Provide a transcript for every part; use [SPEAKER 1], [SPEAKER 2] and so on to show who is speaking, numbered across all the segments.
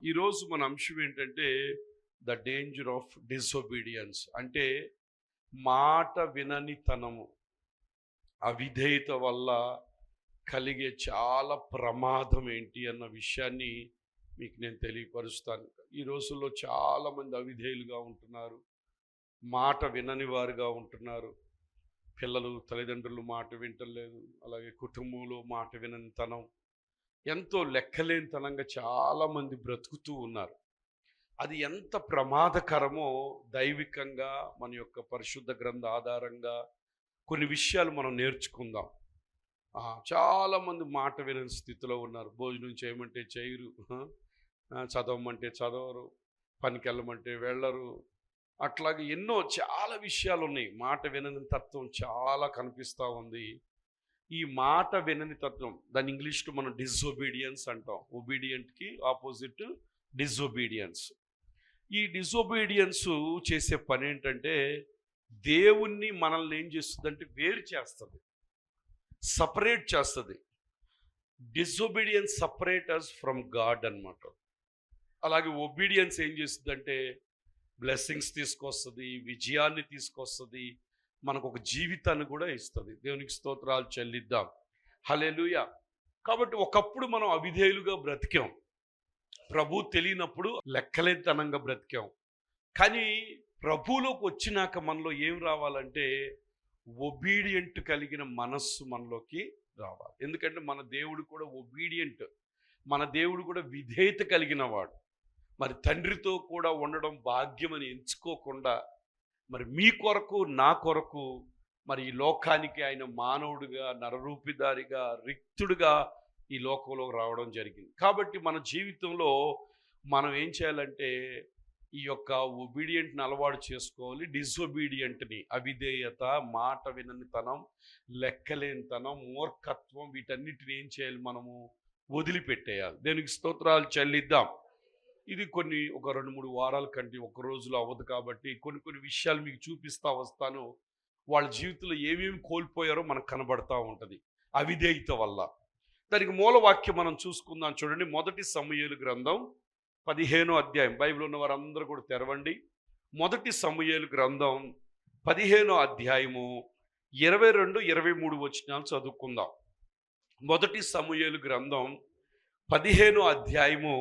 [SPEAKER 1] ఈరోజు మన అంశం ఏంటంటే ద డేంజర్ ఆఫ్ డిసొబీడియన్స్. అంటే మాట విననితనము, అవిధేయత వల్ల కలిగే చాలా ప్రమాదం ఏంటి అన్న విషయాన్ని మీకు నేను తెలియపరుస్తాను. ఈ రోజుల్లో చాలామంది అవిధేయులుగా ఉంటున్నారు, మాట వినని వారుగా ఉంటున్నారు. పిల్లలు తల్లిదండ్రులు మాట వింటలేదు, అలాగే కుటుంబంలో మాట విననితనం, ఎంతో లెక్కలేనితనంగా చాలామంది బ్రతుకుతూ ఉన్నారు. అది ఎంత ప్రమాదకరమో దైవికంగా మన యొక్క పరిశుద్ధ గ్రంథ ఆధారంగా కొన్ని విషయాలు మనం నేర్చుకుందాం. చాలామంది మాట వినని స్థితిలో ఉన్నారు. భోజనం చేయమంటే చేయరు, చదవమంటే చదవరు, పనికి వెళ్ళమంటే వెళ్ళరు. అట్లాగే ఎన్నో చాలా విషయాలు ఉన్నాయి. మాట వినని తత్వం చాలా కనిపిస్తూ ఉంది. ఈ మాట వినని తత్వం, దాని ఇంగ్లీష్లో మనం డిసొబీడియన్స్ అంటాం. ఒబీడియంట్కి ఆపోజిట్ డిసొబీడియన్స్. ఈ డిసొబీడియన్స్ చేసే పని ఏంటంటే దేవుణ్ణి మనల్ని ఏం చేస్తుందంటే వేరు చేస్తుంది, సపరేట్ చేస్తుంది. Disobedience separate us from God అన్నమాట. అలాగే ఒబీడియన్స్ ఏం చేస్తుందంటే బ్లెస్సింగ్స్ తీసుకొస్తుంది, విజయాన్ని తీసుకొస్తుంది, మనకు ఒక జీవితాన్ని కూడా ఇస్తుంది. దేవునికి స్తోత్రాలు చెల్లిద్దాం. హల్లెలూయా. కాబట్టి ఒకప్పుడు మనం అవిధేయులుగా బ్రతికాం, ప్రభు తెలియనప్పుడు లెక్కలేనితనంగా బ్రతికాం. కానీ ప్రభువులోకి వచ్చినాక మనలో ఏం రావాలంటే ఒబీడియంట్ కలిగిన మనస్సు మనలోకి రావాలి. ఎందుకంటే మన దేవుడు కూడా ఒబీడియంట్, మన దేవుడు కూడా విధేయత కలిగిన వాడు. మరి తండ్రితో కూడా ఉండడం భాగ్యమని ఎంచుకోకుండా మరి మీ కొరకు నా కొరకు మరి ఈ లోకానికి ఆయన మానవుడిగా, నరరూపిదారిగా, రిక్తుడిగా ఈ లోకంలో రావడం జరిగింది. కాబట్టి మన జీవితంలో మనం ఏం చేయాలంటే ఈ యొక్క ఒబీడియంట్ని అలవాటు చేసుకోవాలి. డిసొబీడియంట్ని, అవిధేయత, మాట విననితనం, లెక్కలేనితనం, మూర్ఖత్వం, వీటన్నిటిని ఏం చేయాలి, మనము వదిలిపెట్టేయాలి. దేనికి స్తోత్రాలు చెల్లిద్దాం. ఇది ఒక 2-3 వారాల కంటే ఒక రోజులో అవ్వదు. కాబట్టి కొన్ని విషయాలు మీకు చూపిస్తూ వస్తాను. వాళ్ళ జీవితంలో ఏమేమి కోల్పోయారో మనకు కనబడతా ఉంటుంది అవిధేయత వల్ల. దానికి మూలవాక్యం మనం చూసుకుందాం. చూడండి, 1 సమూయేలు గ్రంథం 15వ అధ్యాయం. బైబిల్ ఉన్న వారందరూ కూడా తెరవండి. 1 సమూయేలు గ్రంథం 15వ అధ్యాయము 22-23 వచనాలు చదువుకుందాం. 1 సమూయేలు గ్రంథం 15వ అధ్యాయము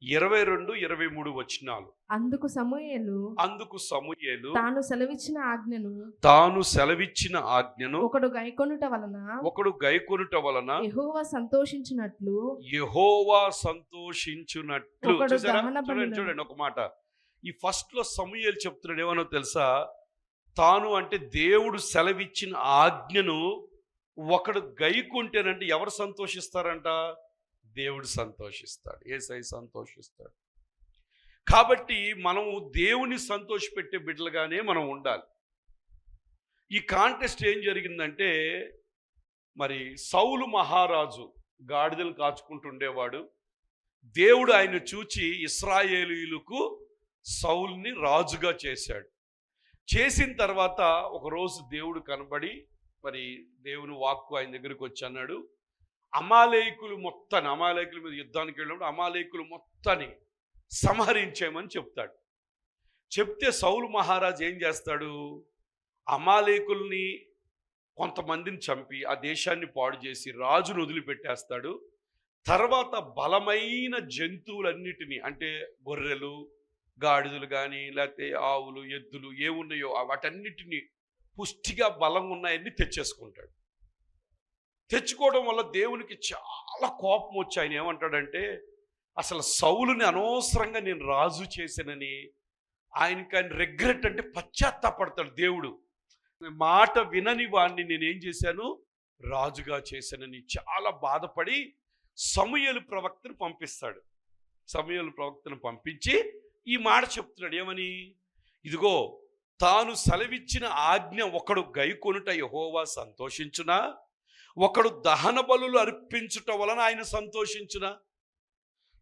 [SPEAKER 1] 22-23 వచనాలు.
[SPEAKER 2] అందుకు సమూయేలు తాను సెలవిచ్చిన ఆజ్ఞను
[SPEAKER 1] ఒకడు గైకొనుట వలన
[SPEAKER 2] యెహోవా సంతోషించునట్లు
[SPEAKER 1] చూడండి ఒక మాట. ఈ ఫస్ట్ లో సమూయేలు చెప్తున్నాడు ఏమనో తెలుసా? తాను అంటే దేవుడు సెలవిచ్చిన ఆజ్ఞను ఒకడు గైకుంటేనంటే ఎవరు సంతోషిస్తారంట? దేవుడు సంతోషిస్తాడు, యేసయ్య సంతోషిస్తాడు. కాబట్టి మనము దేవుని సంతోషపెట్టే బిడ్డలుగానే మనం ఉండాలి. ఈ కాంటెస్ట్ ఏం జరిగిందంటే, మరి సౌలు మహారాజు గాడిదలు కాచుకుంటుండేవాడు. దేవుడు ఆయన చూచి ఇశ్రాయేలీయులకు సౌలుని రాజుగా చేశాడు. చేసిన తర్వాత ఒకరోజు దేవుడు కనబడి మరి దేవుని వాక్కు ఆయన దగ్గరికి వచ్చి అన్నాడు, అమాలేకుల మీద యుద్ధానికి వెళ్ళినప్పుడు అమాలేకులు మొత్తాన్ని సంహరించేయమని చెప్తాడు. చెప్తే సౌలు మహారాజు ఏం చేస్తాడు? అమాలేకుల్ని కొంతమందిని చంపి ఆ దేశాన్ని పాడు చేసి రాజును వదిలిపెట్టేస్తాడు. తర్వాత బలమైన జంతువులన్నిటినీ, అంటే గొర్రెలు, గాడిదలు కానీ లేకపోతే ఆవులు, ఎద్దులు ఏమున్నాయో వాటన్నిటినీ, పుష్టిగా బలం ఉన్నాయన్నీ తెచ్చేసుకుంటాడు. తెచ్చుకోవడం వల్ల దేవునికి చాలా కోపం వచ్చి ఆయన ఏమంటాడంటే, అసలు సౌలుని అనవసరంగా నేను రాజు చేశానని ఆయన రిగ్రెట్, అంటే పశ్చాత్తాపడతాడు. దేవుడు మాట వినని వాడిని నేనేం చేశాను? రాజుగా చేశానని చాలా బాధపడి సమూయేలు ప్రవక్తను పంపిస్తాడు. సమూయేలు ప్రవక్తను పంపించి ఈ మాట చెప్తున్నాడు. ఏమని? ఇదిగో, తాను సెలవిచ్చిన ఆజ్ఞ ఒకడు గైకొనుట యెహోవా సంతోషించునా, ఒకడు దహన బలులు అర్పించుట వలన ఆయన సంతోషించునా?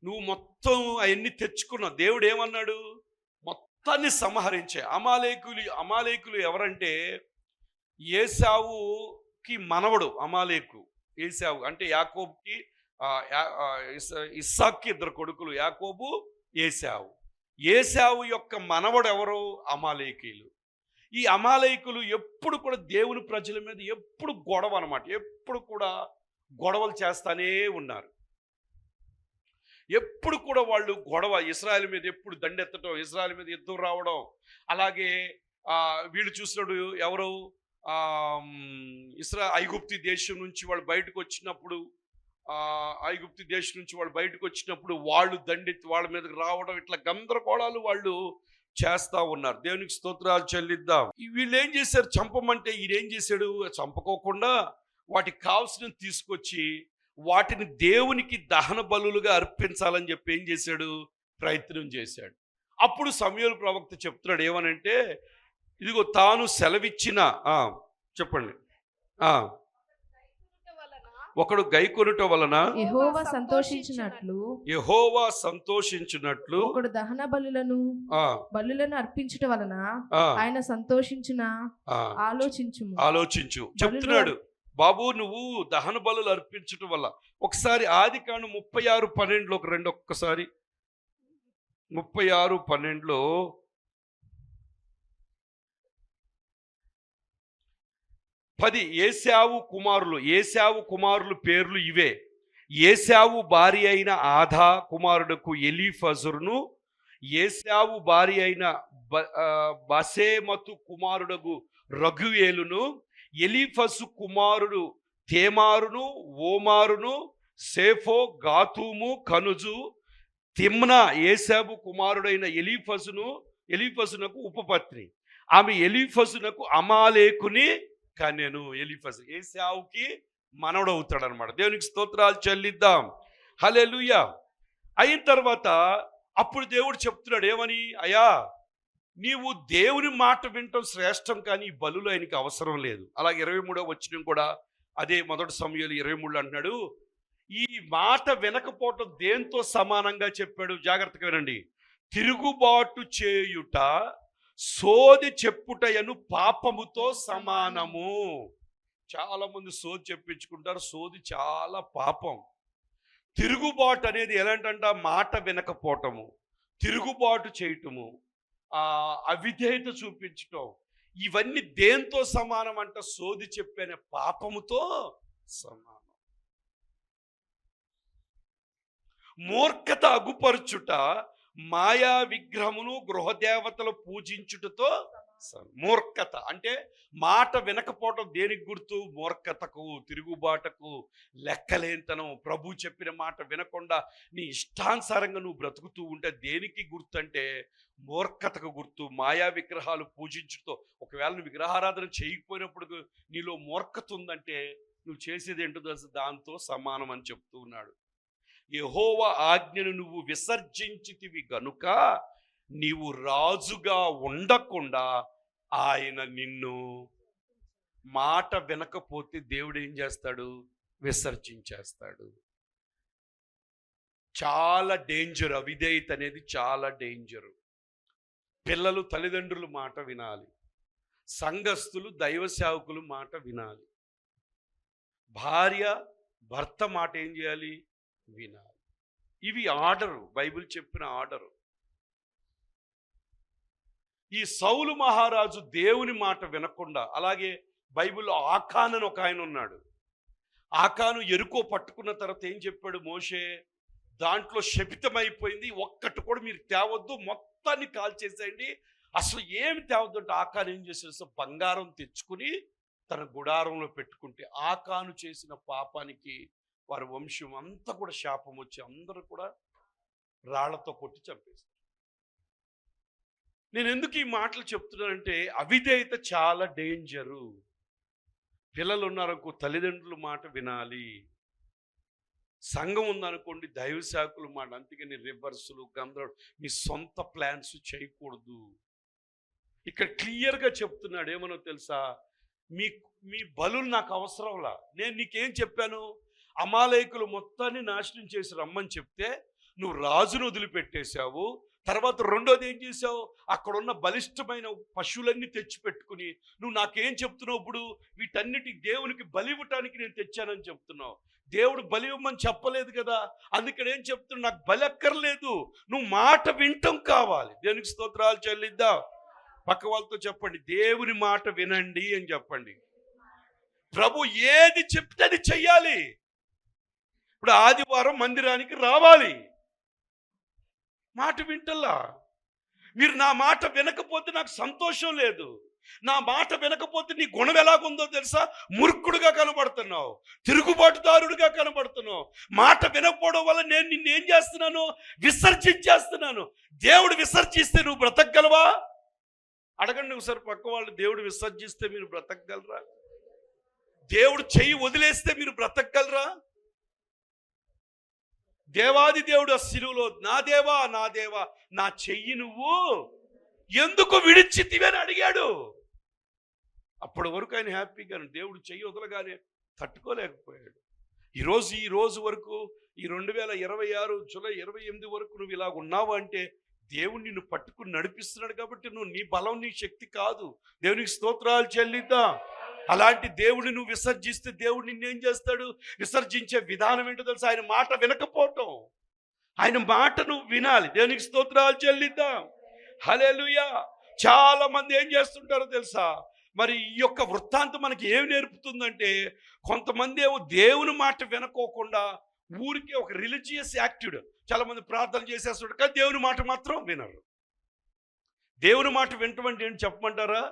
[SPEAKER 1] నువ్వు మొత్తం అవన్నీ తెచ్చుకున్నావు. దేవుడు ఏమన్నాడు? మొత్తాన్ని సంహరించే. అమాలేకులు ఎవరంటే ఏశావుకి మనవడు అమాలేకు. ఏశావు అంటే యాకోబుకి ఇస్సాక్కి ఇద్దరు కొడుకులు, యాకోబు, ఏశావు. ఏశావు యొక్క మనవడు ఎవరు? అమాలేకీయులు. ఈ అమాలేకులు ఎప్పుడు కూడా దేవుని ప్రజల మీద ఎప్పుడు గొడవ అనమాట, ఎప్పుడు కూడా గొడవలు చేస్తానే ఉన్నారు. ఎప్పుడు కూడా వాళ్ళు గొడవ, ఇశ్రాయేల్ మీద ఎప్పుడు దండెత్తడం, ఇశ్రాయేల్ మీద యుద్ధం రావడం. అలాగే వీళ్ళు చూసినప్పుడు ఎవరు, ఐగుప్తు దేశం నుంచి వాళ్ళు బయటకు వచ్చినప్పుడు, వాళ్ళు దండెత్తి వాళ్ళ మీదకి రావడం, ఇట్లా గందరగోళాలు వాళ్ళు చేస్తా ఉన్నారు. దేవునికి స్తోత్రాలు చెల్లిద్దాం. వీళ్ళు ఏం చేశారు? చంపమంటే ఈయనేం చేశాడు? చంపకోకుండా వాటికి కావాల్సిన తీసుకొచ్చి వాటిని దేవునికి దహన బలులుగా అర్పించాలని చెప్పి ఏం చేశాడు? ప్రయత్నం చేశాడు. అప్పుడు సమూయేలు ప్రవక్త చెప్తున్నాడు ఏమనంటే, ఇదిగో తాను సెలవిచ్చిన, చెప్పండి, ఒకడు గైకొనుట వలన
[SPEAKER 2] యెహోవా సంతోషించినట్లు ఒకడు దహన బలులను అర్పించుట వలన ఆయన సంతోషించిన
[SPEAKER 1] ఆలోచించు చెప్తున్నాడు. బాబు, నువ్వు దహన బలులు అర్పించటం వల్ల, ఒకసారి ఆదికాండం 36:12 రండి, ఒక్కసారి 36:12 10 ఏశావు కుమారులు పేర్లు ఇవే. ఏశావు భార్య అయిన ఆదా కుమారుడుకు ఎలీఫజరును, ఏశావు భార్య అయిన బసేమతు కుమారుడుకు రఘుయేలును, ఎలీఫసు కుమారుడు తేమారును, ఓమారును, సేఫో, గాతుము, కనుజు, తిమ్నా ఏశాబు కుమారుడైన ఎలీఫజునకు ఉపపత్ని. ఆమె ఎలీఫజునకు అమాలేకుని కనెను. ఎలీఫజు ఏశావుకి మనవడు అవుతాడు అనమాట. దేవునికి స్తోత్రాలు చెల్లిద్దాం. హల్లెలూయా. అయిన తర్వాత అప్పుడు దేవుడు చెప్తున్నాడు ఏమని, అయ్యా, నీవు దేవుని మాట వినటం శ్రేష్టం, కానీ ఈ బలులు ఆయనకి అవసరం లేదు. అలాగే 23వ వచనం కూడా అదే, మొదటి సమూయేలు 23 అంటున్నాడు, ఈ మాట వినకపోవటం దేంతో సమానంగా చెప్పాడు? జాగ్రత్తగా వినండి. తిరుగుబాటు చేయుట సోది చెప్పుటయను పాపముతో సమానము. చాలా మంది సోది చెప్పించుకుంటారు. సోది చాలా పాపం. తిరుగుబాటు అనేది ఎలాంటంట? మాట వినకపోవటము, తిరుగుబాటు చేయటము, అవిధేయత చూపించటం, ఇవన్నీ దేంతో సమానం అంట? సోది చెప్పిన పాపముతో సమానం. మూర్ఖత అగుపరుచుట మాయా విగ్రహమును గృహదేవతలు పూజించుటతో. మూర్ఖత అంటే మాట వినకపోవటం దేనికి గుర్తు? మూర్ఖతకు, తిరుగుబాటుకు, లెక్కలేనితనం. ప్రభు చెప్పిన మాట వినకుండా నీ ఇష్టానుసారంగా నువ్వు బ్రతుకుతూ ఉంటే దేనికి గుర్తు అంటే మూర్ఖతకు గుర్తు. మాయా విగ్రహాలు పూజించుతో, ఒకవేళ నువ్వు విగ్రహారాధన చేయకపోయినప్పుడు నీలో మూర్ఖత ఉందంటే నువ్వు చేసేది ఏంటో తెలుసు, దాంతో సమానం అని చెప్తూ ఉన్నాడు. యెహోవా ఆజ్ఞను నువ్వు విసర్జించితివి గనుక నీవు రాజుగా ఉండకుండా ఆయన నిన్ను, మాట వినకపోతే దేవుడు ఏం చేస్తాడు? విసర్జించేస్తాడు. చాలా డేంజర్. అవిధేయత అనేది చాలా డేంజరు. పిల్లలు తల్లిదండ్రుల మాట వినాలి, సంఘస్థులు దైవ సేవకులు మాట వినాలి, భార్య భర్త మాట ఏం చేయాలి? వినాలి. ఇవి ఆర్డరు, బైబిల్ చెప్పిన ఆర్డరు. ఈ సౌలు మహారాజు దేవుని మాట వినకుండా, అలాగే బైబిల్లో ఆకాన్ అని ఒక ఆయన ఉన్నాడు. ఆకాను ఎరుకో పట్టుకున్న తర్వాత ఏం చెప్పాడు మోషే? దాంట్లో శపితమైపోయింది, ఒక్కటి కూడా మీరు తేవద్దు, మొత్తాన్ని కాల్చేసేయండి, అసలు ఏమి తేవద్దు అంటే ఆకాను ఏం చేసేసి బంగారం తెచ్చుకుని తన గుడారంలో పెట్టుకుంటే ఆకాను చేసిన పాపానికి వారి వంశం అంతా కూడా శాపం వచ్చి అందరూ కూడా రాళ్లతో కొట్టి చంపేస్తారు. నేను ఎందుకు ఈ మాటలు చెప్తున్నానంటే అవిధేయత చాలా డేంజరు. పిల్లలు ఉన్నారనుకో తల్లిదండ్రుల మాట వినాలి, సంఘం ఉందనుకోండి దైవ శాఖల మాట. అందుకని రివర్సులు, గందరగోళం, మీ సొంత ప్లాన్స్ చేయకూడదు. ఇక్కడ క్లియర్గా చెప్తున్నాడు ఏమనో తెలుసా? మీ బలులు నాకు అవసరంలా. నేను నీకేం చెప్పాను? అమాలేకులు మొత్తాన్ని నాశనం చేసి రమ్మని చెప్తే నువ్వు రాజును వదిలిపెట్టేశావు. తర్వాత రెండోది ఏం చేసావు? అక్కడున్న బలిష్టమైన పశువులన్నీ తెచ్చిపెట్టుకుని నువ్వు నాకేం చెప్తున్నావు? ఇప్పుడు వీటన్నిటి దేవునికి బలి ఇవ్వటానికి నేను తెచ్చానని చెప్తున్నావు. దేవుడు బలి ఇవ్వమని చెప్పలేదు కదా. అందుకని ఏం చెప్తున్నా, నాకు బలి అక్కర్లేదు, నువ్వు మాట వింటం కావాలి. దేవునికి స్తోత్రాలు చెల్లిద్దాం. పక్క వాళ్ళతో చెప్పండి, దేవుని మాట వినండి అని చెప్పండి. ప్రభు ఏది చెప్తే అది చెయ్యాలి. ఇప్పుడు ఆదివారం మందిరానికి రావాలి, మాట వింటల్లా. మీరు నా మాట వినకపోతే నాకు సంతోషం లేదు. నా మాట వినకపోతే నీ గుణం ఎలాగుందో తెలుసా? మూర్ఖుడుగా కనబడుతున్నావు, తిరుగుబాటుదారుడిగా కనబడుతున్నావు. మాట వినకపోవడం వల్ల నేను నిన్నేం చేస్తున్నాను? విసర్జించేస్తున్నాను. దేవుడు విసర్జిస్తే నువ్వు బ్రతకగలవా? అడగండి ఒకసారి పక్క వాళ్ళు, దేవుడు విసర్జిస్తే మీరు బ్రతకగలరా? దేవుడు చెయ్యి వదిలేస్తే మీరు బ్రతకగలరా? దేవాది దేవుడు ఆ శిలువలో, నా దేవా నా దేవా నా చెయ్యి నువ్వు ఎందుకు విడిచితివి అని అడిగాడు. అప్పటి వరకు ఆయన హ్యాపీగా, దేవుడు చెయ్యి వదలగానే తట్టుకోలేకపోయాడు. ఈ రోజు వరకు, ఈ 2026 జూలై 28 వరకు నువ్వు ఇలాగ ఉన్నావు అంటే దేవుడు నిన్ను పట్టుకుని నడిపిస్తున్నాడు. కాబట్టి నువ్వు నీ బలం, నీ శక్తి కాదు. దేవునికి స్తోత్రాలు చెల్లిద్దాం. అలాంటి దేవుడిని నువ్వు విసర్జిస్తే దేవుడు నిన్నేం చేస్తాడు? విసర్జించే విధానం ఏంటో తెలుసా? ఆయన మాట వినకపోవటం. ఆయన మాట నువ్వు వినాలి. దేవునికి స్తోత్రాలు చెల్లిద్దాం. హల్లెలూయా. చాలా మంది ఏం చేస్తుంటారో తెలుసా? మరి ఈ యొక్క వృత్తాంతం మనకి ఏమి నేర్పుతుందంటే, కొంతమంది ఏమో దేవుని మాట వినుకోకుండా ఊరికే ఒక రిలీజియస్ యాక్టివ్, చాలా మంది ప్రార్థన చేసేస్తాడు కానీ దేవుని మాట మాత్రం వినరు. దేవుని మాట వినటం ఏంటి చెప్పమంటారా?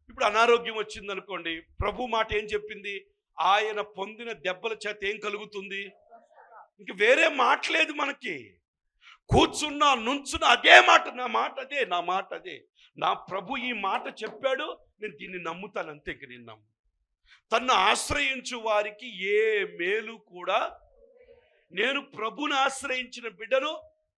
[SPEAKER 1] ఇప్పుడు అనారోగ్యం వచ్చింది అనుకోండి, ప్రభు మాట ఏం చెప్పింది? ఆయన పొందిన దెబ్బల చేత ఏం కలుగుతుంది? ఇంక వేరే మాట లేదు మనకి. కూర్చున్నా నుంచున్నా అదే మాట, నా మాట అదే, నా మాట అదే. నా ప్రభు ఈ మాట చెప్పాడు, నేను దీన్ని నమ్ముతాను, అంతే. ఇంక నేను నమ్ము. తన్ను ఆశ్రయించు వారికి ఏ మేలు కూడా, నేను ప్రభుని ఆశ్రయించిన బిడ్డను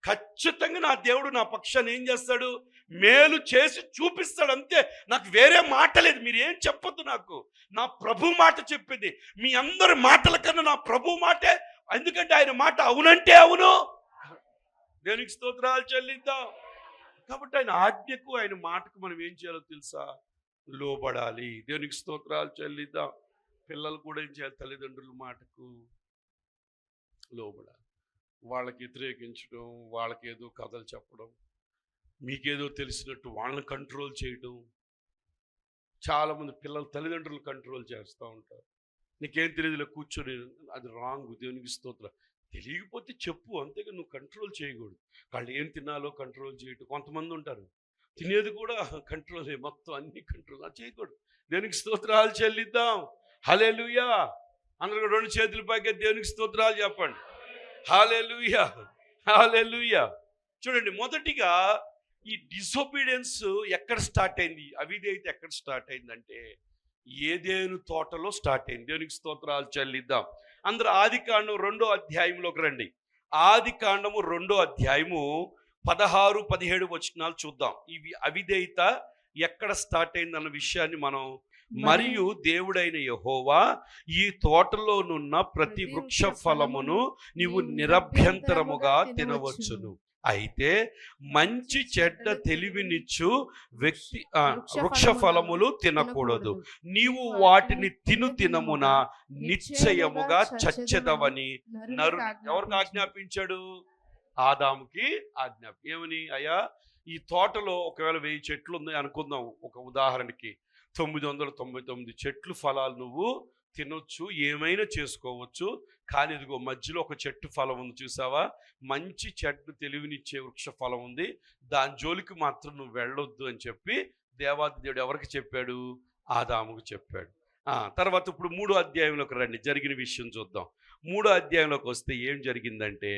[SPEAKER 1] ఖచ్చితంగా నా దేవుడు నా పక్షాన్ని ఏం చేస్తాడు? మేలు చేసి చూపిస్తాడు, అంతే. నాకు వేరే మాట లేదు. మీరు ఏం చెప్పొద్దు నాకు, నా ప్రభు మాట చెప్పింది. మీ అందరి మాటల కన్నా నా ప్రభు మాటే, ఎందుకంటే ఆయన మాట అవునంటే అవును. దేవునికి స్తోత్రాలు చెల్లిద్దాం. కాబట్టి ఆయన ఆజ్ఞకు, ఆయన మాటకు మనం ఏం చేయాలో తెలుసా? లోబడాలి. దేవునికి స్తోత్రాలు చెల్లిద్దాం. పిల్లలు కూడా ఏం చేయాలి? తల్లిదండ్రుల మాటకు లోబడాలి. వాళ్ళకి వ్యతిరేకించడం, వాళ్ళకేదో కథలు చెప్పడం, మీకేదో తెలిసినట్టు వాళ్ళని కంట్రోల్ చేయడం. చాలామంది పిల్లలు తల్లిదండ్రులు కంట్రోల్ చేస్తూ ఉంటారు. నీకేం తెలియదులే కూర్చొని, అది రాంగ్. దేవునికి స్తోత్రం. తెలియకపోతే చెప్పు, అంతేగా నువ్వు కంట్రోల్ చేయకూడదు. వాళ్ళు ఏం తినాలో కంట్రోల్ చేయటం. కొంతమంది ఉంటారు తినేది కూడా కంట్రోల్, మొత్తం అన్ని కంట్రోల్, అది చేయకూడదు. దేవునికి స్తోత్రాలు చెల్లిద్దాం. హల్లెలూయా. అందరూ 2 చేతుల పైకి దేవునికి స్తోత్రాలు చెప్పండి. హల్లెలూయా, హల్లెలూయా. చూడండి, మొదటిగా ఈ డిసొబీడియన్స్ ఎక్కడ స్టార్ట్ అయింది? అవిధేయత ఎక్కడ స్టార్ట్ అయిందంటే ఏదెను తోటలో స్టార్ట్ అయింది. దేవునికి స్తోత్రాలు చెల్లిద్దాం. అందరూ ఆదికాండం 2వ అధ్యాయంలోకి రండి. ఆదికాండము 2వ అధ్యాయము 16-17 వచనాలు చూద్దాం. ఇవి అవిధేయత ఎక్కడ స్టార్ట్ అయిందన్న విషయాన్ని మనం. మరియు దేవుడైన యెహోవా, ఈ తోటలోనున్న ప్రతి వృక్ష ఫలమును నీవు నిరభ్యంతరముగా తినవచ్చును, అయితే మంచి చెడ్డ తెలివినిచ్చు వృక్ష ఫలములు తినకూడదు. నీవు వాటిని తినమున నిశ్చయముగా చచ్చెదవని ఎవరికి ఆజ్ఞాపించాడు? ఆదాముకి ఏమని? అయ్యా, ఈ తోటలో ఒకవేళ 1000 చెట్లు ఉన్నాయి అనుకుందాం, ఒక ఉదాహరణకి. 999 చెట్లు ఫలాలు నువ్వు తినొచ్చు, ఏమైనా చేసుకోవచ్చు. కానీ ఇదిగో మధ్యలో ఒక చెట్టు ఫలం ఉంది, చూసావా? మంచి చెట్టు తెలివినిచ్చే వృక్ష ఫలం ఉంది, దాని జోలికి మాత్రం నువ్వు వెళ్ళొద్దు అని చెప్పి దేవాది దేవుడు ఎవరికి చెప్పాడు? ఆదాముకు చెప్పాడు. తర్వాత ఇప్పుడు 3వ అధ్యాయంలోకి రండి, జరిగిన విషయం చూద్దాం. 3వ అధ్యాయంలోకి వస్తే ఏం జరిగిందంటే,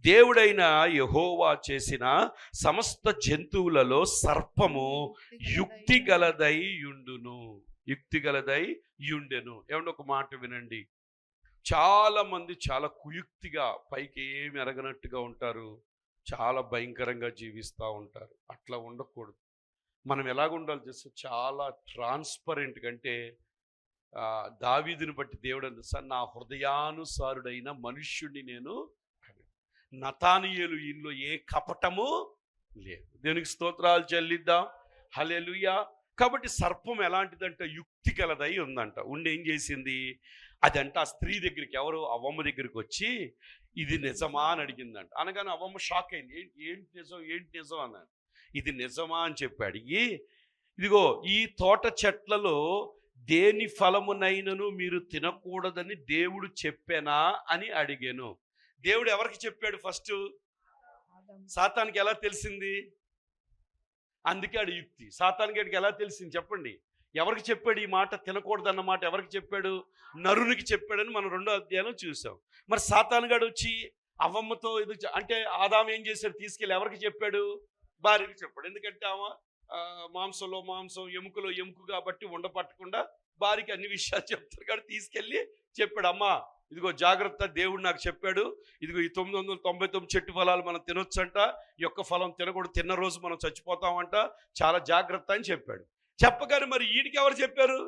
[SPEAKER 1] దేవుడైన యెహోవా చేసిన సమస్త జంతువులలో సర్పము యుక్తి గలదై యుండెను. ఏమంటే ఒక మాట వినండి, చాలా మంది చాలా కుయుక్తిగా, పైకి ఏమి ఎరగనట్టుగా ఉంటారు, చాలా భయంకరంగా జీవిస్తూ ఉంటారు. అట్లా ఉండకూడదు. మనం ఎలాగ ఉండాలి చేస్తే చాలా ట్రాన్స్పరెంట్గా, అంటే దావీదుని బట్టి దేవుడు అంది, సార్ నా హృదయానుసారుడైన మనుష్యుడిని నేను, నతానియేలు ఇంట్లో ఏ కపటము లేదు. దేవునికి స్తోత్రాలు చెల్లిద్దాం. హల్లెలూయా. కాబట్టి సర్పం ఎలాంటిదంటే యుక్తి కలదై ఉందంట. ఉండి ఏం చేసింది? అదంట ఆ స్త్రీ దగ్గరికి, ఎవరు అవ్వమ్మ దగ్గరికి వచ్చి ఇది నిజమా అని అడిగిందంట. అనగానే అవ్వమ్మ షాక్ అయింది. ఏంటి నిజం అన్నాను. ఇది నిజమా అని చెప్పాడు. ఇదిగో ఈ తోట చెట్లలో దేని ఫలమునైనను మీరు తినకూడదని దేవుడు చెప్పానా అని అడిగాను. దేవుడు ఎవరికి చెప్పాడు? ఫస్ట్ సాతానికి ఎలా తెలిసింది? అందుకే ఆడు యుక్తి. సాతానికి ఎలా తెలిసింది చెప్పండి? ఎవరికి చెప్పాడు ఈ మాట, తినకూడదన్న మాట ఎవరికి చెప్పాడు? నరునికి చెప్పాడని మనం 2వ అధ్యాయంలో చూసాం. మరి సాతానుగాడు వచ్చి అవ్వమ్మతో అంటే ఆదాము ఏం చేశాడు? తీసుకెళ్ళి ఎవరికి చెప్పాడు? భార్యకి చెప్పాడు. ఎందుకంటే ఆమె మాంసంలో మాంసం, ఎముకలో ఎముక కాబట్టి ఉండపట్టకుండా భార్యకి అన్ని విషయాలు చెప్తారు కాబట్టి తీసుకెళ్ళి చెప్పాడు. అమ్మా ఇదిగో జాగ్రత్త, దేవుడు నాకు చెప్పాడు, ఇదిగో ఈ 999 చెట్టు ఫలాలు మనం తినొచ్చంట, ఈ యొక్క ఫలం తినకూడదు, తిన్న రోజు మనం చచ్చిపోతామంట, చాలా జాగ్రత్త అని చెప్పాడు. చెప్పగానే మరి వీడికి ఎవరు చెప్పారు?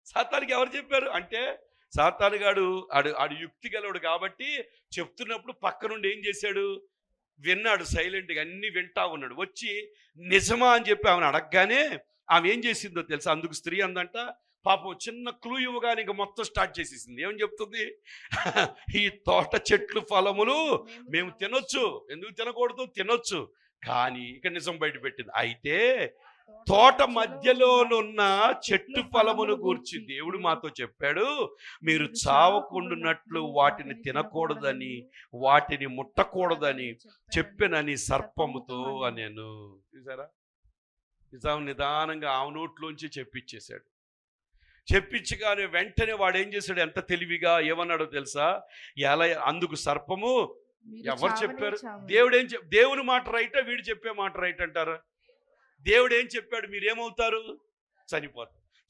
[SPEAKER 1] సాతానికి ఎవరు చెప్పారు? అంటే సాతానుగాడు ఆడు యుక్తి గలవాడు కాబట్టి చెప్తున్నప్పుడు పక్క నుండి ఏం చేశాడు? విన్నాడు సైలెంట్గా, అన్ని వింటా ఉన్నాడు. వచ్చి నిజమా అని చెప్పి ఆమెను అడగగానే ఆమె ఏం చేసిందో తెలుసా? అందుకు స్త్రీ అందంట, పాపం చిన్న క్లూ ఇవ్వగానే ఇంక మొత్తం స్టార్ట్ చేసేసింది. ఏమని చెప్తుంది? ఈ తోట చెట్లు ఫలములు మేము తినొచ్చు, ఎందుకు తినకూడదు? తినొచ్చు. కానీ ఇక నిజం బయట పెట్టింది. అయితే తోట మధ్యలోనున్న చెట్టు ఫలమును గూర్చి దేవుడు మాతో చెప్పాడు, మీరు చావకుండునట్లు వాటిని తినకూడదని, వాటిని ముట్టకూడదని చెప్పినని సర్పముతో అనేను. చూసారా? నిదానంగా ఆ నోట్లోంచి చెప్పించేశాడు. చెప్పించగానే వెంటనే వాడు ఏం చేశాడు? ఎంత తెలివిగా ఏమన్నాడో తెలుసా? అందుకు సర్పము, ఎవరు చెప్పారు? దేవుని మాట రైటా, వీడు చెప్పే మాట రైట్ అంటారా? దేవుడు ఏం చెప్పాడు? మీరేమవుతారు?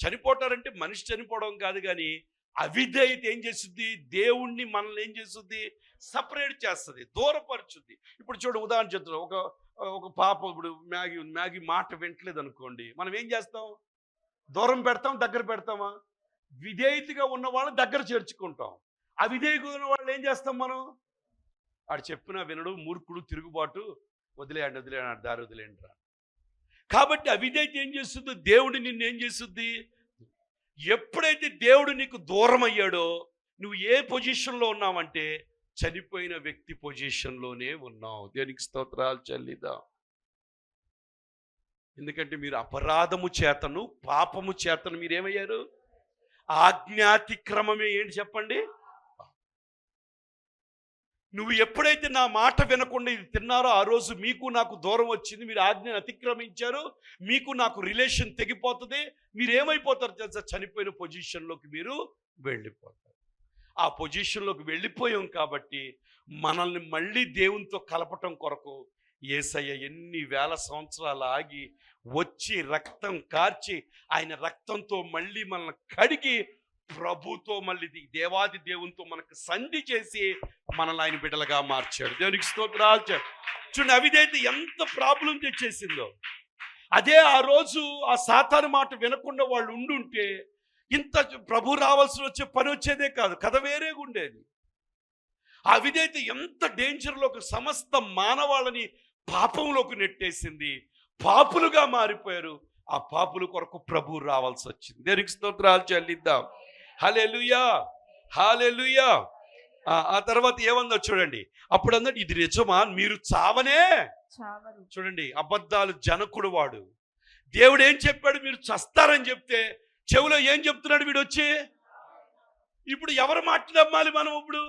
[SPEAKER 1] చనిపోతారంటే మనిషి చనిపోవడం కాదు, కానీ అవిధేయత ఏం చేస్తుంది? దేవుణ్ణి మనల్ని ఏం చేస్తుంది? సపరేట్ చేస్తుంది, దూరపరుచుద్ది. ఇప్పుడు చూడు, ఉదాహరణ చెప్తున్నా. ఒక పాప ఇప్పుడు మ్యాగీ మాట వింటలేదు అనుకోండి, మనం ఏం చేస్తాం? దూరం పెడతాం, దగ్గర పెడతామా? విధేయతగా ఉన్న వాళ్ళని దగ్గర చేర్చుకుంటాం. అవిధేయగా ఉన్న వాళ్ళు ఏం చేస్తాం మనం? వాడు చెప్పినా వినడు, మూర్ఖుడు, తిరుగుబాటు, వదిలేయండి దారి వదిలేయండి రా. కాబట్టి అవిధేయత ఏం చేస్తుంది? దేవుడు నిన్ను ఏం చేస్తుంది? ఎప్పుడైతే దేవుడు నీకు దూరం అయ్యాడో, నువ్వు ఏ పొజిషన్లో ఉన్నావంటే చనిపోయిన వ్యక్తి పొజిషన్లోనే ఉన్నావు. దేనికి స్తోత్రాలు చెల్లిద్దాం. ఎందుకంటే మీరు అపరాధము చేతను, పాపము చేతను మీరేమయ్యారు? ఆజ్ఞాతిక్రమమే ఏంటి చెప్పండి? నువ్వు ఎప్పుడైతే నా మాట వినకుండా ఇది తిన్నారో ఆ రోజు మీకు నాకు దూరం వచ్చింది, మీరు ఆజ్ఞను అతిక్రమించారు, మీకు నాకు రిలేషన్ తెగిపోతుంది. మీరు ఏమైపోతారు తెలుసా? చనిపోయిన పొజిషన్లోకి మీరు వెళ్ళిపోతారు. ఆ పొజిషన్లోకి వెళ్ళిపోయాం కాబట్టి మనల్ని మళ్ళీ దేవునితో కలపటం కొరకు యేసయ్య ఎన్ని వేల సంవత్సరాలు ఆగి వచ్చి రక్తం కార్చి ఆయన రక్తంతో మళ్ళీ మనల్ని కడిగి ప్రభుతో మళ్ళీ దేవాది దేవునితో మనకు సంధి చేసి మనల్ని ఆయన బిడ్డలుగా మార్చాడు. దేవునికి స్తోత్రాలు. చూడండి, అవిధేయత ఎంత ప్రాబ్లం తెచ్చేసిందో. అదే ఆ రోజు ఆ సాతాను మాట వినకుండా వాళ్ళు ఉండుంటే ఇంత ప్రభు రావాల్సి వచ్చే పని వచ్చేదే కాదు, కథ వేరేగా ఉండేది. ఆ అవిధేయత ఎంత డేంజర్లోకి, సమస్త మానవాళ్ళని పాపంలోకి నెట్టేసింది. పాపులుగా మారిపోయారు. ఆ పాపుల కొరకు ప్రభు రావాల్సి వచ్చింది. దేవునికి స్తోత్రాలు చెల్లిద్దాం. హల్లెలూయా, హల్లెలూయా. ఆ తర్వాత ఏమందో చూడండి. అప్పుడు అన్నాడు, ఇది నిజమా? మీరు చావనే. చూడండి, అబద్ధాలు జనకుడు వాడు. దేవుడు ఏం చెప్పాడు? మీరు చస్తారని చెప్తే చెవులో ఏం చెప్తున్నాడు వీడు వచ్చి? ఇప్పుడు ఎవరి మాట నమ్మాలి మనం? ఇప్పుడు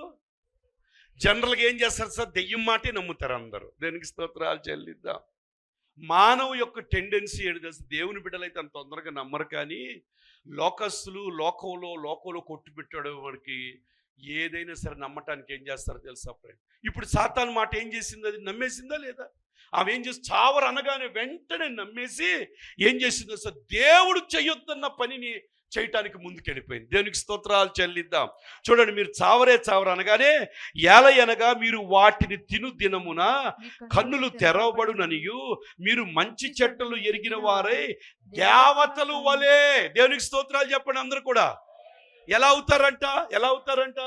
[SPEAKER 1] జనరల్గా ఏం చేస్తారు సార్? దెయ్యం మాటే నమ్ముతారు అందరూ. దేనికి స్తోత్రాలు చెల్లిద్దాం. మానవ యొక్క టెండెన్సీ ఏంటి తెలుసు? దేవుని బిడ్డలైతే అంత తొందరగా నమ్మరు, కానీ లోకస్తులు లోకంలో కొట్టుబెట్టాడు వాడికి ఏదైనా సరే నమ్మటానికి ఏం చేస్తారో తెలుసా ఫ్రెండ్? ఇప్పుడు సాతాను మాట ఏం చేసింది? అది నమ్మేసిందా లేదా? ఆమె ఏం చేసి చావరు అనగానే వెంటనే నమ్మేసి ఏం చేసిందో సార్? దేవుడు చేయొద్దన్న పనిని చేయటానికి ముందుకెళ్ళిపోయింది. దేవునికి స్తోత్రాలు చెల్లిద్దాం. చూడండి, మీరు చావరు అనగానే ఏలయనగా మీరు వాటిని తిను దినమున కన్నులు తెరవబడుననియు మీరు మంచి చెట్టులు ఎరిగిన వారై దేవతలు వలే. దేవునికి స్తోత్రాలు చెప్పండి అందరూ కూడా. ఎలా అవుతారంట?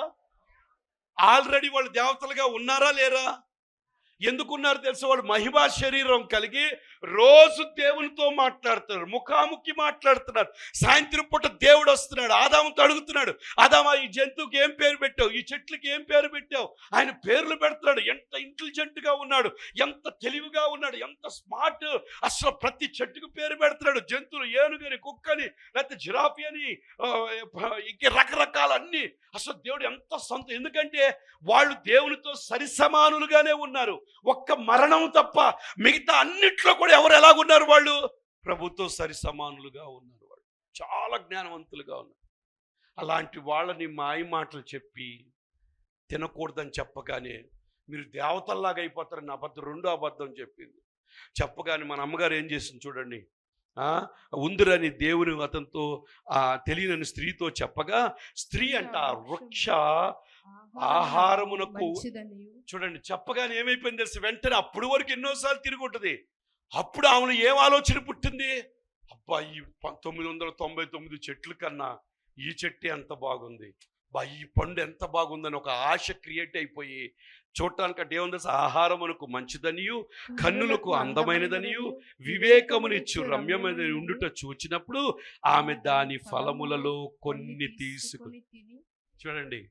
[SPEAKER 1] ఆల్రెడీ వాళ్ళు దేవతలుగా ఉన్నారా లేరా? ఎందుకున్నారు తెలుసా? వాళ్ళు మహిమా శరీరం కలిగి రోజు దేవునితో మాట్లాడుతున్నారు, ముఖాముఖి మాట్లాడుతున్నారు. సాయంత్రం పూట దేవుడు వస్తున్నాడు, ఆదాముతో అడుగుతున్నాడు, ఆదామా ఈ జంతువుకి ఏం పేరు పెట్టావు, ఈ చెట్లకి ఏం పేరు పెట్టావు? ఆయన పేర్లు పెడుతున్నాడు. ఎంత ఇంటెలిజెంట్గా ఉన్నాడు, ఎంత తెలివిగా ఉన్నాడు, ఎంత స్మార్ట్. అసలు ప్రతి చెట్టుకు పేరు పెడుతున్నాడు. జంతువులు ఏనుగని, కుక్కని, లేకపోతే జిరాఫీ అని, ఇంక రకరకాల అన్ని. అసలు దేవుడు ఎంత ఎందుకంటే వాళ్ళు దేవునితో సరిసమానులుగానే ఉన్నారు. ఒక్క మరణం తప్ప మిగతా అన్నిట్లో కూడా ఎవరు ఎలాగున్నారు? వాళ్ళు ప్రభుతో సరిసమానులుగా ఉన్నారు. వాళ్ళు చాలా జ్ఞానవంతులుగా ఉన్నారు. అలాంటి వాళ్ళని మాయ మాటలు చెప్పి తినకూడదని చెప్పగానే మీరు దేవతల్లాగా అయిపోతారని రెండో అబద్ధం చెప్పింది. చెప్పగానే మన అమ్మగారు ఏం చేసింది చూడండి. ఉందిరని దేవుని అతనితో తెలియని స్త్రీతో చెప్పగా, స్త్రీ అంట ఆ వృక్ష ఆహారమునకు చూడండి చెప్పగానే ఏమైపోయింది తెలుసు? వెంటనే అప్పుడు వరకు ఎన్నోసార్లు తిరిగి ఉంటుంది. అప్పుడు ఆమెను ఏం ఆలోచన పుట్టింది? అబ్బా, ఈ 1999 చెట్ల కన్నా ఈ చెట్టు ఎంత బాగుంది, ఈ పండు ఎంత బాగుందని ఒక ఆశ క్రియేట్ అయిపోయి చూడటానికి దేవుని తెలుసు ఆహారమునకు మంచిదనియు, కన్నులకు అందమైనదనియు, వివేకమునిచ్చు రమ్యమైన ఉండుట చూచినప్పుడు ఆమె దాని ఫలములలో కొన్ని తీసుకుని. చూడండి,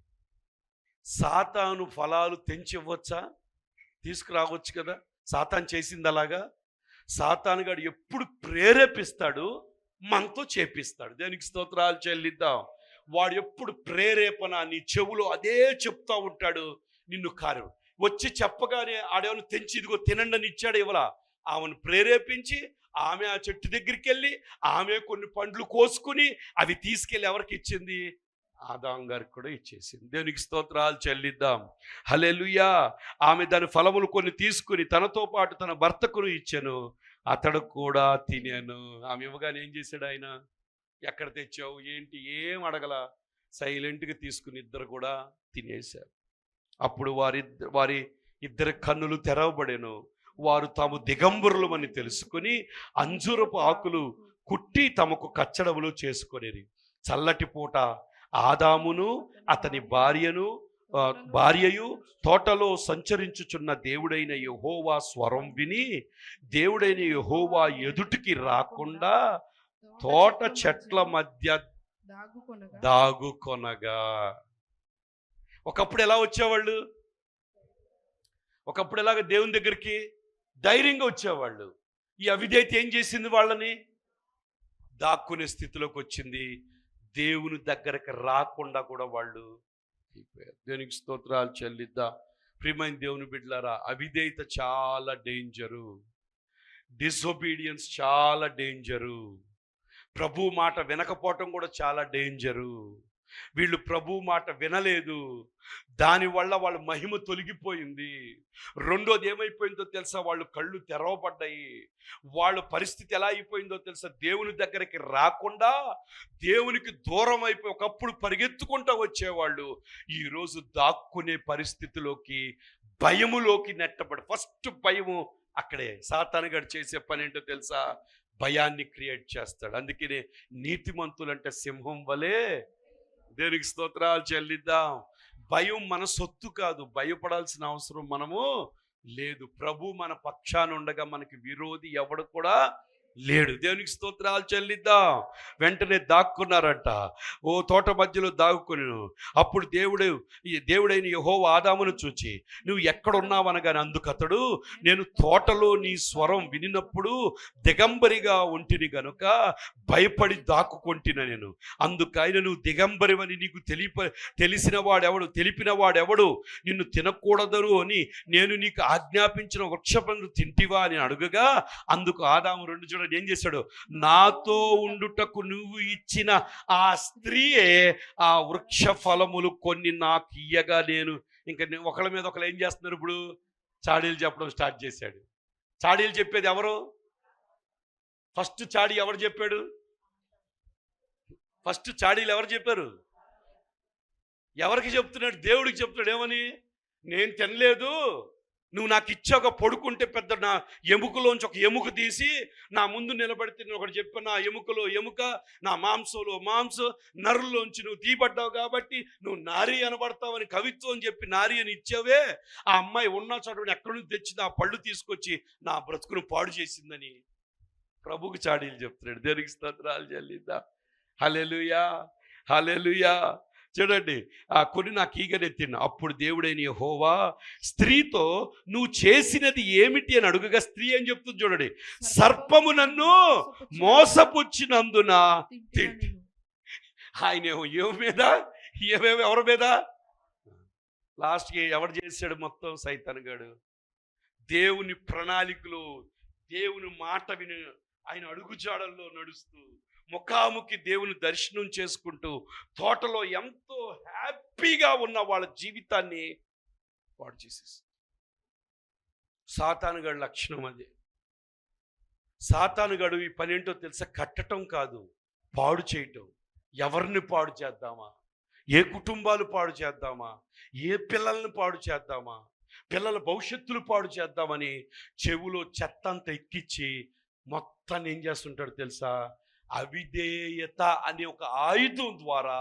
[SPEAKER 1] సాతాను ఫలాలు తెంచి ఇవ్వచ్చా? తీసుకురావచ్చు కదా. సాతాను చేసింది అలాగా. సాతాను గాడు ఎప్పుడు ప్రేరేపిస్తాడు, మనతో చేపిస్తాడు. దేనికి స్తోత్రాలు చెల్లిద్దాం. వాడు ఎప్పుడు ప్రేరేపణ నీ చెవులో అదే చెప్తా ఉంటాడు. నిన్ను కార్యం వచ్చి చెప్పగానే ఆడేమను తెంచి ఇదిగో తినండి అని ఇచ్చాడు ఇవ్వలా. ఆమెను ప్రేరేపించి ఆమె ఆ చెట్టు దగ్గరికి వెళ్ళి ఆమె కొన్ని పండ్లు కోసుకుని అవి తీసుకెళ్ళి ఎవరికి ఇచ్చింది? ఆదాం గారికి కూడా ఇచ్చేసింది. దేవునికి స్తోత్రాలు చెల్లిద్దాం. హల్లెలూయా. ఆమె దాని ఫలములు కొన్ని తీసుకుని తనతో పాటు తన భర్తకును ఇచ్చాను, అతడు కూడా తినాను. ఆమె ఇవ్వగానే ఏం చేశాడు ఆయన? ఎక్కడ తెచ్చావు ఏంటి ఏం అడగల, సైలెంట్గా తీసుకుని ఇద్దరు కూడా తినేశారు. అప్పుడు వారి ఇద్దరి కన్నులు తెరవబడెను. వారు తాము దిగంబరులమని తెలుసుకుని అంజూరపు ఆకులు కుట్టి తమకు కచ్చడములు చేసుకొనిరి. చల్లటి పూట ఆదామును అతని భార్యయు తోటలో సంచరించుచున్న దేవుడైన యెహోవా స్వరం విని దేవుడైన యెహోవా ఎదుటికి రాకుండా తోట చెట్ల మధ్య దాగుకొనగా. ఒకప్పుడు ఎలా వచ్చేవాళ్ళు? ఒకప్పుడు ఎలాగ దేవుని దగ్గరికి ధైర్యంగా వచ్చేవాళ్ళు. ఈ అవిధేయత ఏం చేసింది? వాళ్ళని దాక్కునే స్థితిలోకి వచ్చింది. దేవుని దగ్గరకు రాకుండా కూడా వాళ్ళు అయిపోయారు. దేవునికి స్తోత్రాలు చెల్లిద్దాం. ప్రియమైన దేవుని బిడ్డలారా, అవిధేయత చాలా డేంజరు. డిసొబీడియన్స్ చాలా డేంజరు. ప్రభు మాట వినకపోవటం కూడా చాలా డేంజరు. వీళ్ళు ప్రభు మాట వినలేదు, దానివల్ల వాళ్ళ మహిమ తొలగిపోయింది. రెండోది ఏమైపోయిందో తెలుసా? వాళ్ళు కళ్ళు తెరవబడ్డాయి. వాళ్ళ పరిస్థితి ఎలా అయిపోయిందో తెలుసా? దేవుని దగ్గరికి రాకుండా దేవునికి దూరం అయిపోయి ఒకప్పుడు పరిగెత్తుకుంటూ వచ్చేవాళ్ళు ఈరోజు దాక్కునే పరిస్థితిలోకి, భయములోకి నెట్టబడి. ఫస్ట్ భయము అక్కడే. సాతానుగాడు చేసే పని ఏంటో తెలుసా? భయాన్ని క్రియేట్ చేస్తాడు. అందుకనే నీతిమంతులంటే సింహం వలె. దేవునికి స్తోత్రాలు చెల్లిద్దాం. భయం మన సొత్తు కాదు, భయపడాల్సిన అవసరం మనము లేదు. ప్రభు మన పక్షాన ఉండగా మనకి విరోధి ఎవడు కూడా లేడు. దేవునికి స్తోత్రాలు చెల్లిద్దాం. వెంటనే దాక్కున్నారంట. ఓ తోట మధ్యలో దాక్కుని అప్పుడు దేవుడైన యెహోవా ఆదామును చూచి నువ్వు ఎక్కడున్నావనగానే అందుకతడు నేను తోటలో నీ స్వరం వినినప్పుడు దిగంబరిగా ఉంటిని గనుక భయపడి దాక్కుకొంటిన నేను. అందుకైన నువ్వు దిగంబరివని నీకు తెలిపిన వాడెవడు నిన్ను తినకూడదు అని నేను నీకు ఆజ్ఞాపించిన వృక్షపండు తింటివా అని అడుగగా అందుకు ఆదాము చూడండి ఏం చేశాడు? నాతో ఉండుటకు నువ్వు ఇచ్చిన ఆ స్త్రీయే ఆ వృక్ష ఫలములు కొన్ని నాకు ఇయ్యగా నేను. ఇంకా ఒకళ్ళ మీద ఒకళ్ళు ఏం చేస్తున్నారు? ఇప్పుడు చాడీలు చెప్పడం స్టార్ట్ చేశాడు. చాడీలు చెప్పేది ఎవరు? ఫస్ట్ చాడీ ఎవరు చెప్పాడు? ఫస్ట్ చాడీలు ఎవరు చెప్పారు? ఎవరికి చెప్తున్నాడు? దేవుడికి చెప్తున్నాడు. ఏమని? నేను తినలేదు, నువ్వు నాకు ఇచ్చాక పడుకుంటే పెద్ద నా ఎముకలోంచి ఒక ఎముక తీసి నా ముందు నిలబడితే నేను ఒకటి చెప్పాను, నా ఎముకలో ఎముక, నా మాంసంలో మాంసం, నరుల్లోంచి నువ్వు తీయబడ్డావు కాబట్టి నువ్వు నారి అనబడతావని కవిత్వం అని చెప్పి నారి అని ఇచ్చావే. ఆ అమ్మాయి ఉన్న చోట ఎక్కడి నుంచి తెచ్చింది ఆ పళ్ళు తీసుకొచ్చి నా బ్రతుకును పాడు చేసిందని ప్రభువుకి చాడీలు చెప్తున్నాడు. దేవునికి స్తోత్రాలు చెల్లిద్దాం. హల్లెలూయా, హల్లెలూయా. చూడండి, ఆ కొన్ని నాకు ఈగనెత్తిన అప్పుడు దేవుడైన యెహోవా స్త్రీతో నువ్వు చేసినది ఏమిటి అని అడుగగా స్త్రీ అని చెప్తుంది. చూడండి, సర్పము నన్ను మోసపుచ్చినందున తింటి. ఆయన ఎవరి మీద, ఎవరి మీద, లాస్ట్కి ఎవరు చేశాడు మొత్తం? సైతానుగాడు. దేవుని ప్రణాళికలు, దేవుని మాట విని ఆయన అడుగుజాడల్లో నడుస్తూ ముఖాముఖి దేవుని దర్శనం చేసుకుంటూ తోటలో ఎంతో హ్యాపీగా ఉన్న వాళ్ళ జీవితాన్ని పాడు చేసేసి. సాతానుగాడి లక్షణం అదే. సాతానుగాడు ఈ పని ఏంటో తెలుసా? కట్టడం కాదు, పాడు చేయటం. ఎవరిని పాడు చేద్దామా, ఏ కుటుంబాలు పాడు చేద్దామా, ఏ పిల్లల్ని పాడు చేద్దామా, పిల్లల భవిష్యత్తులు పాడు చేద్దామని చెవులో చెత్త అంతా ఎక్కించి మొత్తాన్ని ఏం చేస్తుంటాడు తెలుసా? అవిధేయత అనే ఒక ఆయుధం ద్వారా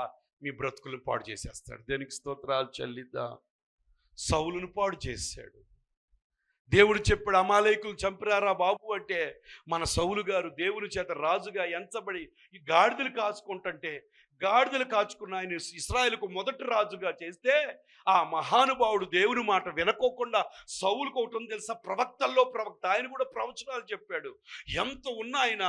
[SPEAKER 1] మీ బ్రతుకులను పాడు చేసేస్తాడు. దేనికి స్తోత్రాలు చెల్లిద్దాం. సౌలును పాడు చేశాడు. దేవుడు చెప్పాడు, అమాలేకులు చంపిరారా బాబు అంటే మన సౌలు గారు దేవుని చేత రాజుగా ఎంచబడి ఈ గాడిదలు కాచుకుంటుంటే, గాడిదలు కాచుకున్న ఆయన ఇశ్రాయేలుకు మొదటి రాజుగా చేస్తే ఆ మహానుభావుడు దేవుని మాట వినకోకుండా సౌలుకు ఒకటి ఉంది తెలుసా? ప్రవక్తల్లో ప్రవక్త. ఆయన కూడా ప్రవచనాలు చెప్పాడు. ఎంత ఉన్నా ఆయన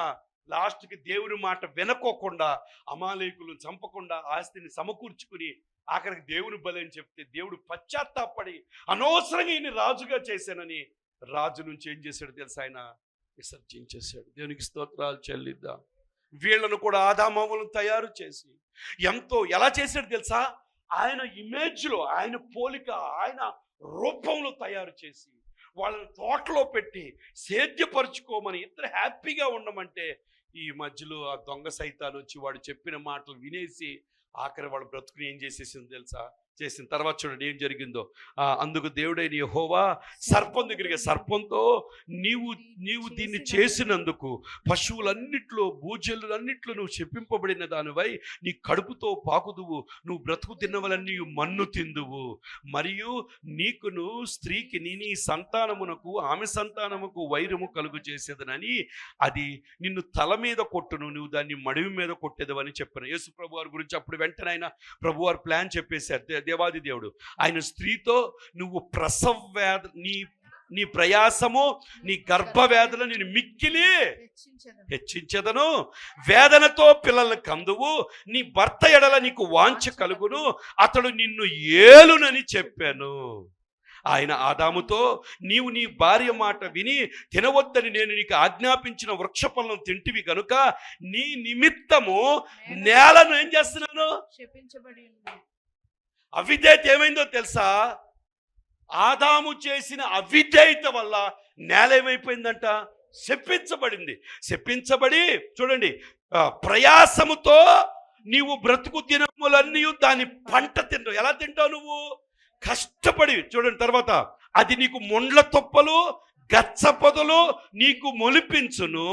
[SPEAKER 1] లాస్ట్కి దేవుని మాట వినకోకుండా అమాలేకులను చంపకుండా ఆస్తిని సమకూర్చుకుని ఆఖరికి దేవుని బలి అని చెప్తే దేవుడు పశ్చాత్తాపడి అనవసరంగా ఈయన రాజుగా చేశానని రాజు నుంచి ఏం చేశాడు తెలుసా? ఆయన విసర్జించేశాడు. దేవునికి స్తోత్రాలు చెల్లిద్దాం. వీళ్ళను కూడా ఆదామవ్వలను తయారు చేసి ఎలా చేశాడు తెలుసా? ఆయన ఇమేజ్లో, ఆయన పోలిక, ఆయన రూపంలో తయారు చేసి వాళ్ళని తోటలో పెట్టి సేద్యపరుచుకోమని, ఇద్దరు హ్యాపీగా ఉండమంటే ఈ మధ్యలో ఆ దొంగ సైతాలు వచ్చి వాడు చెప్పిన మాటలు వినేసి ఆఖరి వాళ్ళ బ్రతుకుని ఏం చేసేసింది తెలుసా? చేసిన తర్వాత చూడండి ఏం జరిగిందో. అందుకు దేవుడైన యెహోవా సర్పం దగ్గరికి, సర్పంతో నీవు దీన్ని చేసినందుకు పశువులన్నిట్లో భూజలులన్నిట్లో నువ్వు చెప్పింపబడిన దానివై నీ కడుపుతో పాకుదువు, నువ్వు బ్రతుకు తిన్నవలన్నీ మన్ను తిందువు, మరియు నీకును స్త్రీకి నీ సంతానమునకు ఆమె సంతానముకు వైరము కలుగు చేసేదనని అది నిన్ను తల మీద కొట్టును, నువ్వు దాన్ని మడివి మీద కొట్టేదవని చెప్పాను. యేసు ప్రభు వారి గురించి అప్పుడు వెంటనే ఆయన ప్రభువారు ప్లాన్ చెప్పేశారు. దేవాది దేవుడు ఆయన స్త్రీతో నువ్వు ప్రసవ వేద, నీ ప్రయాసము, నీ గర్భవేదన నేను మిక్కిలి హెచ్చించదను, వేదనతో పిల్లలను కందువు, నీ భర్త ఎడల నీకు వాంఛ కలుగును, అతడు నిన్ను ఏలునని చెప్పాను. ఆయన ఆదాముతో నీవు నీ భార్య మాట విని తినవద్దని నేను నీకు ఆజ్ఞాపించిన వృక్ష ఫలం తింటివి కనుక నీ నిమిత్తము నేలను ఏం చేస్తున్నాను? అవిధేయత ఏమైందో తెలుసా? ఆదాము చేసిన అవిధేయత వల్ల నేల ఏమైపోయిందంట? శపించబడింది. శపించబడి చూడండి, ప్రయాసముతో నీవు బ్రతుకు దినములన్నీ దాని పంట తింటావు. ఎలా తింటావు నువ్వు? కష్టపడి. చూడండి తర్వాత, అది నీకు ముండ్ల తొప్పలు గచ్చ పొదలు నీకు మొలిపించును,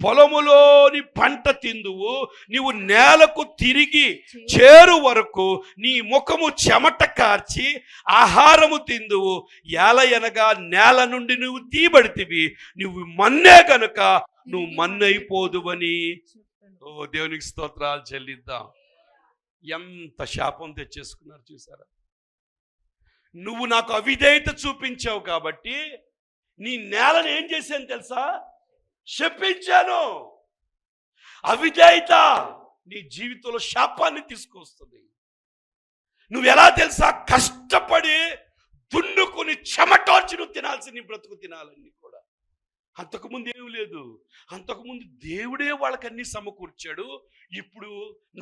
[SPEAKER 1] పొలములోని పంట తిందువు, నీవు నేలకు తిరిగి చేరు వరకు నీ ముఖము చెమట కార్చి ఆహారము తిందువు, ఏలయనగా నేల నుండి నువ్వు తీయబడితివి, నువ్వు మన్నే కనుక నువ్వు మన్నైపోదువని. ఓ దేవునికి స్తోత్రాలు చెల్లిద్దాం. ఎంత శాపం తెచ్చేసుకున్నారు చూసారా? నువ్వు నాకు అవిధేయత చూపించావు కాబట్టి నీ నేలను ఏం చేశాను తెలుసా? శపించాను. అవిధేయత నీ జీవితంలో శాపాన్ని తీసుకొస్తుంది. నువ్వు ఎలా తెలుసా? కష్టపడి దున్నుకుని చెమటోర్చి నువ్వు తినాల్సి నీ బ్రతుకు తినాలన్నీ కూడా. అంతకుముందు ఏమీ లేదు. అంతకుముందు దేవుడే వాళ్ళకన్నీ సమకూర్చాడు. ఇప్పుడు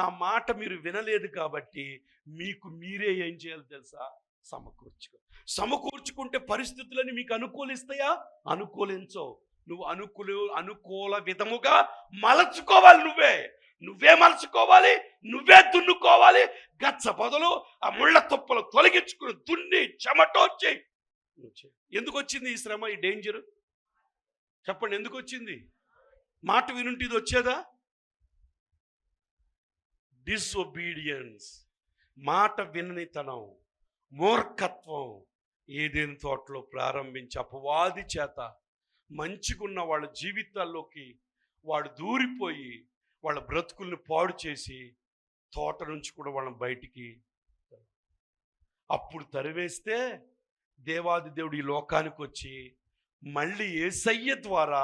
[SPEAKER 1] నా మాట మీరు వినలేదు కాబట్టి మీకు మీరే ఏం చేయాలి తెలుసా? సమకూర్చుకుంటే పరిస్థితులని మీకు అనుకూలిస్తాయా? అనుకూలించవు. నువ్వు అనుకూల విధముగా మలచుకోవాలి. నువ్వే మలచుకోవాలి, నువ్వే దున్నుకోవాలి. గచ్చ పొదలు ఆ ముళ్ళ తుప్పలు తొలగించుకుని దున్ని చెమటోచ్చి ఎందుకు వచ్చింది ఈ శ్రమ, ఈ డేంజర్? చెప్పండి, ఎందుకు వచ్చింది? మాట వినుంటే ఇది వచ్చేదా? డిసొబీడియన్స్, మాట విననితనం, మూర్ఖత్వం ఏదైనా తోటలో ప్రారంభించి అపవాది చేత మంచిగున్న వాళ్ళ జీవితాల్లోకి వాడు దూరిపోయి వాళ్ళ బ్రతుకుల్ని పాడు చేసి తోట నుంచి కూడా వాళ్ళని బయటికి అప్పుడు తరివేస్తే దేవాది దేవుడు ఈ లోకానికి వచ్చి మళ్ళీ యేసయ్య ద్వారా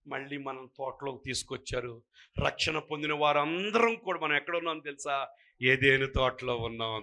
[SPEAKER 1] మళ్ళీ మనం తోటలోకి తీసుకొచ్చారు. రక్షణ పొందిన వారందరం కూడా మనం ఎక్కడ ఉన్నాం తెలుసా? ఏదేను తోటలో ఉన్నాం.